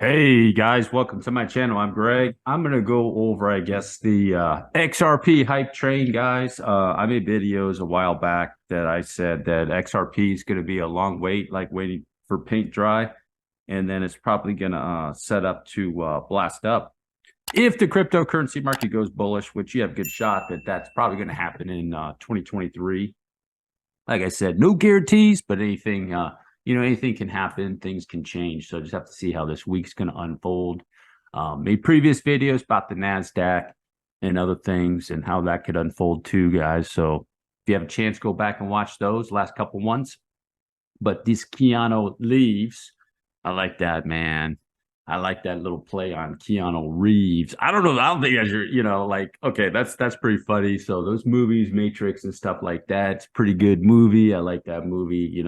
Hey guys, welcome to my channel. I'm Greg. I'm gonna go over, I guess, the XRP hype train, guys. I made videos a while back that I said that XRP is gonna be a long wait, like waiting for paint dry, and then it's probably gonna set up to blast up. If the cryptocurrency market goes bullish, which you have a good shot that that's probably gonna happen in 2023. Like I said, no guarantees, but anything anything can happen, things can change. So just have to see how this week's going to unfold. Made previous videos about the NASDAQ and other things and how that could unfold too, guys. So if you have a chance, go back and watch those last couple ones. But these Keanu leaves, I like that, man. I like that little play on Keanu Reeves. I don't know. I don't think that's like, okay, that's pretty funny. So those movies, Matrix and stuff like that, it's a pretty good movie. I like that movie,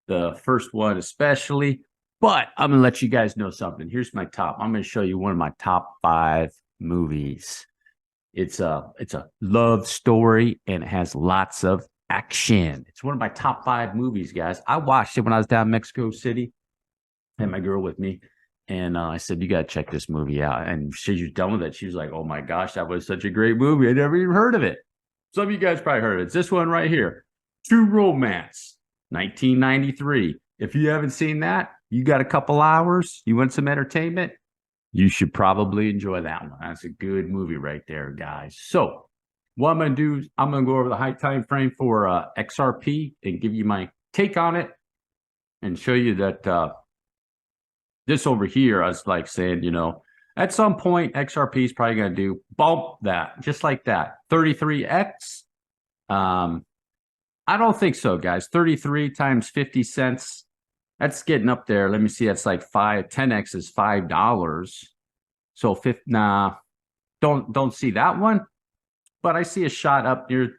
the first one especially. But I'm gonna let you guys know something. Here's my top. I'm gonna show you one of my top 5 movies. It's a love story and it has lots of action. It's one of my top 5 movies, guys. I watched it when I was down in Mexico City. I had my girl with me. And I said, you got to check this movie out. And she was done with it. She was like, oh my gosh, that was such a great movie. I never even heard of it. Some of you guys probably heard of it. It's this one right here, True Romance, 1993. If you haven't seen that, you got a couple hours, you want some entertainment, you should probably enjoy that one. That's a good movie right there, guys. So what I'm going to do is I'm going to go over the high time frame for XRP and give you my take on it and show you that this over here, I was like saying, at some point, XRP is probably going to do bump that, just like that. 33X. I don't think so, guys. 33 times 50 cents. That's getting up there. Let me see. That's like 10X is $5. So don't see that one. But I see a shot up to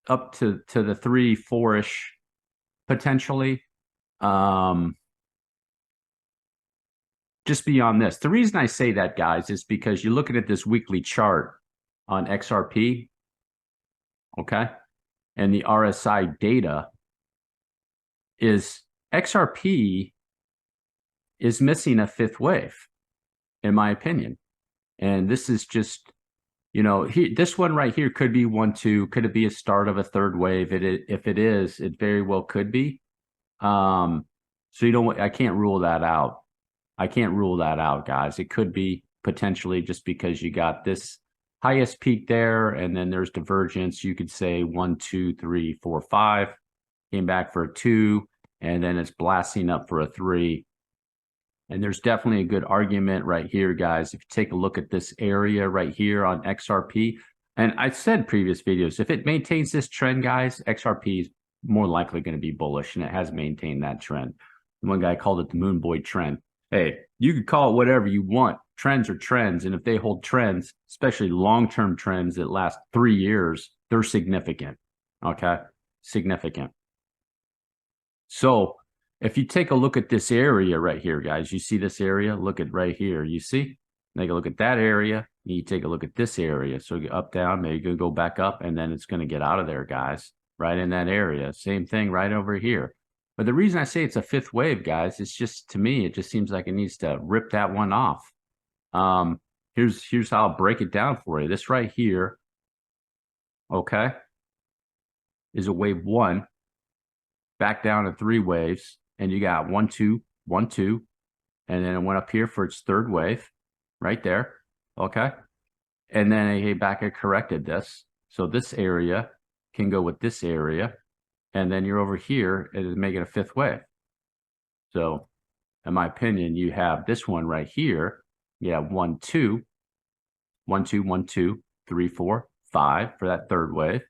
the 3, 4-ish potentially. Just beyond this. The reason I say that, guys, is because you're looking at this weekly chart on XRP, okay? And the RSI data is XRP is missing a 5th wave, in my opinion. And this is just, this one right here could be 1, 2. Could it be a start of a 3rd wave? If it is, it very well could be. So I can't rule that out. I can't rule that out, guys. It could be potentially just because you got this highest peak there, and then there's divergence. You could say 1, 2, 3, 4, 5, came back for a 2, and then it's blasting up for a 3. And there's definitely a good argument right here, guys. If you take a look at this area right here on XRP, and I said previous videos, if it maintains this trend, guys, XRP is more likely going to be bullish, and it has maintained that trend. One guy called it the moon boy trend. Hey, you could call it whatever you want. Trends are trends. And if they hold trends, especially long-term trends that last 3 years, they're significant. Okay? Significant. So if you take a look at this area right here, guys, you see this area? Look at right here. You see? Take a look at that area. You take a look at this area. So up, down, maybe you go back up, and then it's going to get out of there, guys. Right in that area. Same thing right over here. But the reason I say it's a 5th wave, guys, it's just, to me, it just seems like it needs to rip that one off. Here's how I'll break it down for you. This right here, okay, is a wave 1, back down to 3 waves, and you got 1, 2, 1, 2, and then it went up here for its 3rd wave, right there, okay? And then it came back and corrected this. So this area can go with this area. And then you're over here, it is making a 5th wave. So, in my opinion, you have this one right here. You have 1, 2, 1, 2, 1, 2, 3, 4, 5 for that 3rd wave.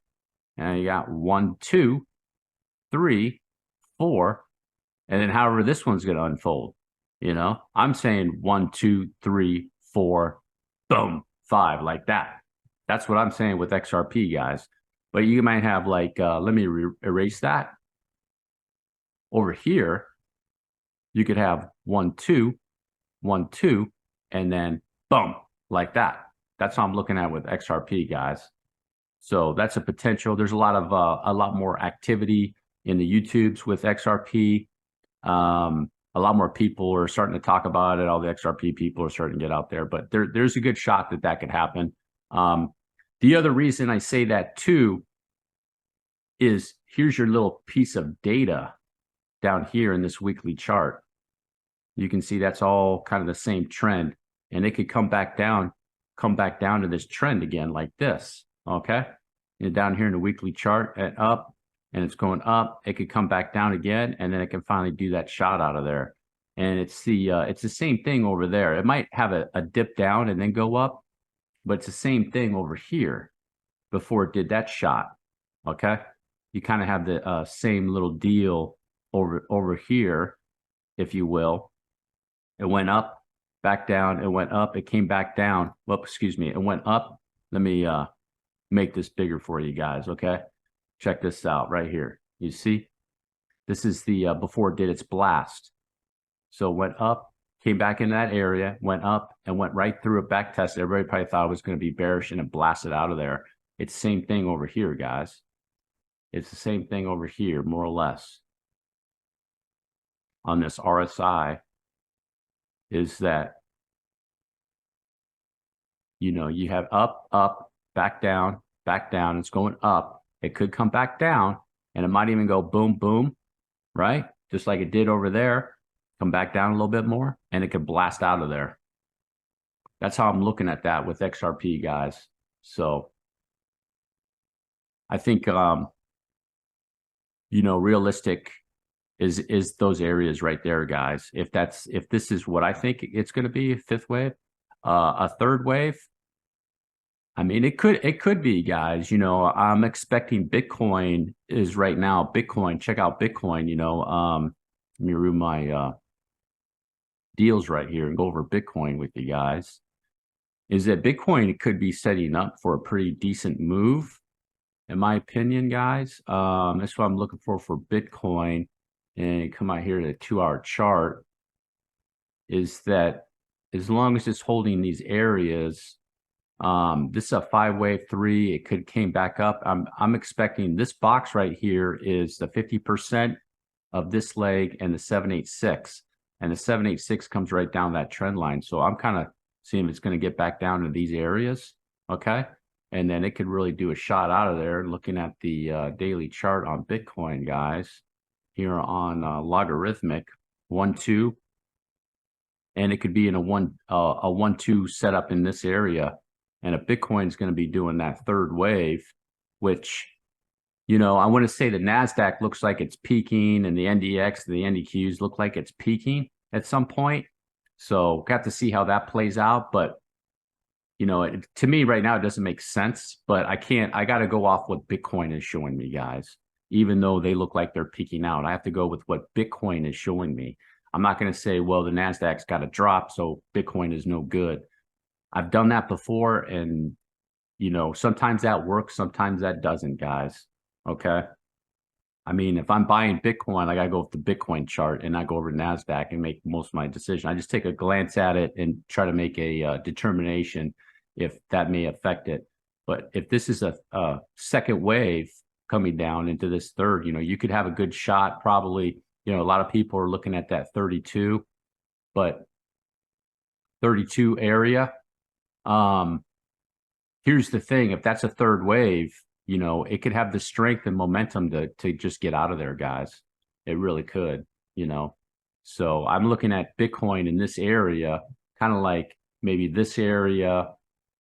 And you got 1, 2, 3, 4. And then however this one's going to unfold. I'm saying 1, 2, 3, 4, boom, 5, like that. That's what I'm saying with XRP, guys. But you might have like, let me erase that. Over here, you could have 1, 2, 1, 2, and then boom, like that. That's how I'm looking at with XRP, guys. So that's a potential. There's a lot more activity in the YouTubes with XRP. A a lot more people are starting to talk about it. All the XRP people are starting to get out there, but there's a good shot that that could happen. The other reason I say that too is here's your little piece of data down here in this weekly chart. You can see that's all kind of the same trend, and it could come back down to this trend again like this. Okay, and down here in the weekly chart and up, and it's going up. It could come back down again, and then it can finally do that shot out of there. And it's the same thing over there. It might have a dip down and then go up, but it's the same thing over here before it did that shot. Okay, you kind of have the same little deal over here, if you will. It went up, back down, it went up, it came back down. Well, excuse me, it went up. Let me make this bigger for you guys, okay? Check this out right here. You see? This is the before it did its blast. So it went up, came back in that area, went up, and went right through a back test. Everybody probably thought it was going to be bearish, and it blasted out of there. It's the same thing over here, guys. It's the same thing over here, more or less. On this RSI, is that, you know, you have up, back down, it's going up. It could come back down, and it might even go boom, boom, right? Just like it did over there, come back down a little bit more, and it could blast out of there. That's how I'm looking at that with XRP, guys. So I think, you know, realistic is those areas right there, guys. If this is what I think it's going to be, a fifth wave, a third wave, I mean, it could be, guys. You know, I'm expecting Bitcoin is right now. Bitcoin, check out Bitcoin. You know, let me remove my deals right here and go over Bitcoin with you guys. Is that Bitcoin could be setting up for a pretty decent move, in my opinion, guys. That's what I'm looking for Bitcoin. And come out here to the 2-hour chart, is that as long as it's holding these areas, this is a 5-wave 3. It could came back up. I'm expecting this box right here is the 50% of this leg and the 786, and the 786 comes right down that trend line. So I'm kind of seeing if it's going to get back down to these areas. Okay, and then it could really do a shot out of there. Looking at the daily chart on Bitcoin, guys. Here on logarithmic 1-2, and it could be in a 1-2 setup in this area, and a Bitcoin is going to be doing that third wave, which, you know, I want to say the Nasdaq looks like it's peaking, and the NDX and the NDQs look like it's peaking at some point. So got to see how that plays out, but you know, to me right now it doesn't make sense. But I got to go off what Bitcoin is showing me, guys. Even though they look like they're peaking out, I have to go with what Bitcoin is showing me. I'm not going to say, well, the Nasdaq's got to drop, so Bitcoin is no good. I've done that before, and, you know, sometimes that works, sometimes that doesn't, guys. Okay? I mean, if I'm buying Bitcoin, I got to go with the Bitcoin chart and not go over Nasdaq and make most of my decision. I just take a glance at it and try to make a determination if that may affect it. But if this is a second wave coming down into this third, you know, you could have a good shot. Probably, you know, a lot of people are looking at that 32, but 32 area. Here's the thing: if that's a third wave, you know, it could have the strength and momentum to just get out of there, guys. It really could, you know. So I'm looking at Bitcoin in this area, kind of like maybe this area,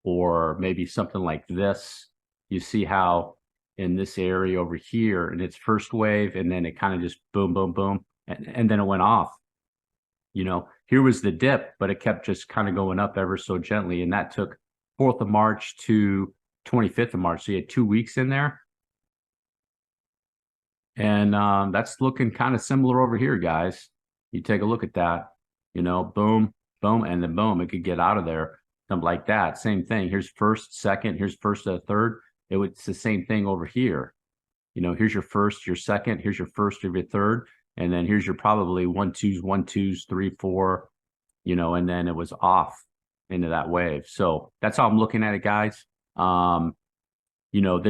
or maybe something like this. You see how in this area over here in its first wave, and then it kind of just boom, boom, boom, and then it went off. You know, here was the dip, but it kept just kind of going up ever so gently, and that took 4th of March to 25th of March. So you had 2 weeks in there, and that's looking kind of similar over here, guys. You take a look at that, you know, boom, boom, and then boom, it could get out of there, something like that. Same thing. Here's first, second, here's first to third. It's the same thing over here. You know, here's your first, your second, here's your first, your third, and then here's your probably 1-2s, 3, 4, you know, and then it was off into that wave. So that's how I'm looking at it, guys. You know,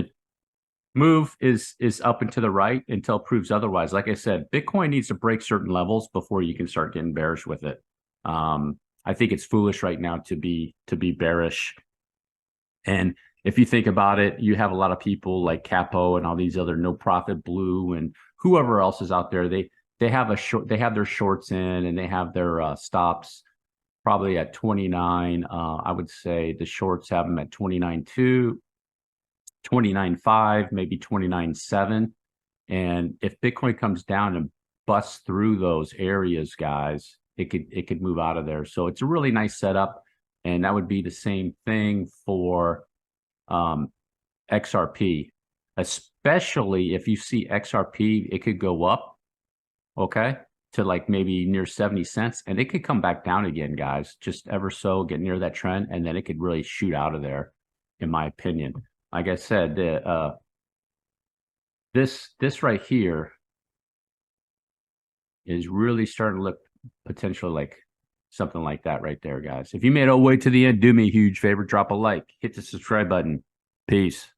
move is up and to the right until it proves otherwise. Like I said, Bitcoin needs to break certain levels before you can start getting bearish with it. I think it's foolish right now to be bearish. And if you think about it, you have a lot of people like Capo and all these other no profit blue and whoever else is out there. They have their shorts in, and they have their stops probably at 29. I would say the shorts have them at 29.2, 29.5, maybe 29.7. And if Bitcoin comes down and busts through those areas, guys, it could move out of there. So it's a really nice setup. And that would be the same thing for XRP, especially if you see XRP, it could go up, okay, to like maybe near 70 cents, and it could come back down again, guys, just ever so, get near that trend, and then it could really shoot out of there, in my opinion. Like I said, this right here is really starting to look potential like something like that right there, guys. If you made it all the way to the end, do me a huge favor, drop a like, hit the subscribe button. Peace.